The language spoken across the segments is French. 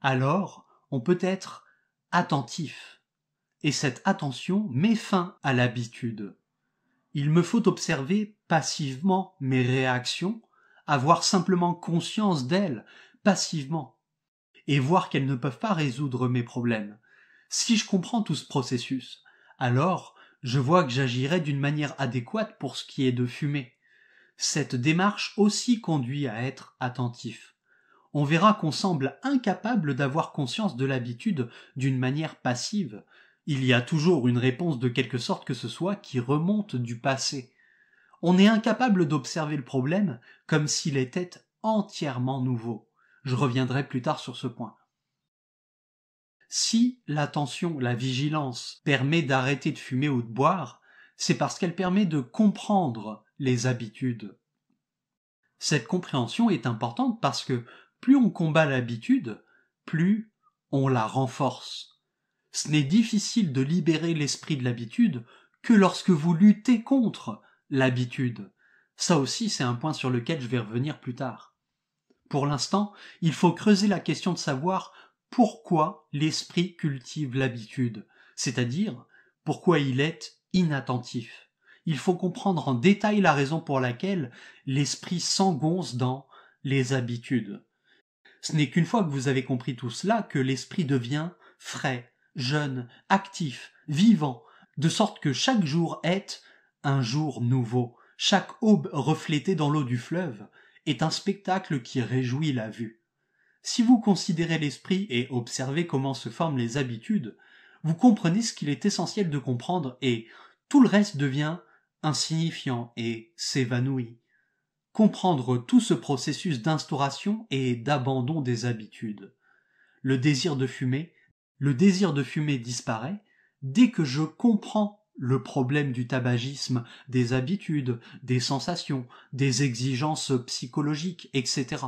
alors on peut être attentif. Et cette attention met fin à l'habitude. Il me faut observer passivement mes réactions, avoir simplement conscience d'elles passivement, et voir qu'elles ne peuvent pas résoudre mes problèmes. Si je comprends tout ce processus, alors je vois que j'agirai d'une manière adéquate pour ce qui est de fumer. Cette démarche aussi conduit à être attentif. On verra qu'on semble incapable d'avoir conscience de l'habitude d'une manière passive. Il y a toujours une réponse de quelque sorte que ce soit qui remonte du passé. On est incapable d'observer le problème comme s'il était entièrement nouveau. Je reviendrai plus tard sur ce point. Si l'attention, la vigilance permet d'arrêter de fumer ou de boire, c'est parce qu'elle permet de comprendre les habitudes. Cette compréhension est importante parce que plus on combat l'habitude, plus on la renforce. Ce n'est difficile de libérer l'esprit de l'habitude que lorsque vous luttez contre l'habitude. Ça aussi, c'est un point sur lequel je vais revenir plus tard. Pour l'instant, il faut creuser la question de savoir pourquoi l'esprit cultive l'habitude, c'est-à-dire pourquoi il est inattentif. Il faut comprendre en détail la raison pour laquelle l'esprit s'engonce dans les habitudes. Ce n'est qu'une fois que vous avez compris tout cela que l'esprit devient frais, jeune, actif, vivant, de sorte que chaque jour est un jour nouveau. Chaque aube reflétée dans l'eau du fleuve est un spectacle qui réjouit la vue. Si vous considérez l'esprit et observez comment se forment les habitudes, vous comprenez ce qu'il est essentiel de comprendre et tout le reste devient insignifiant et s'évanouit. Comprendre tout ce processus d'instauration et d'abandon des habitudes. Le désir de fumer disparaît dès que je comprends le problème du tabagisme, des habitudes, des sensations, des exigences psychologiques, etc.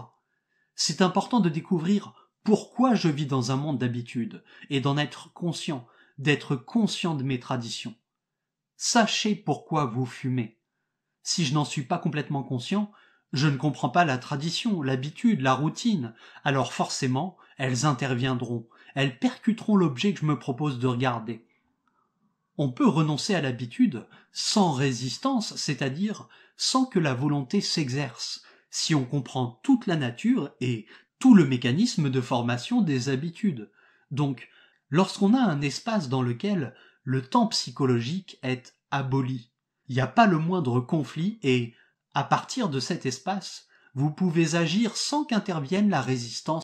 C'est important de découvrir pourquoi je vis dans un monde d'habitudes et d'en être conscient, d'être conscient de mes traditions. Sachez pourquoi vous fumez. Si je n'en suis pas complètement conscient, je ne comprends pas la tradition, l'habitude, la routine, alors forcément, elles interviendront, elles percuteront l'objet que je me propose de regarder. On peut renoncer à l'habitude sans résistance, c'est-à-dire sans que la volonté s'exerce, si on comprend toute la nature et tout le mécanisme de formation des habitudes. Donc, lorsqu'on a un espace dans lequel le temps psychologique est aboli, il n'y a pas le moindre conflit et, à partir de cet espace, vous pouvez agir sans qu'intervienne la résistance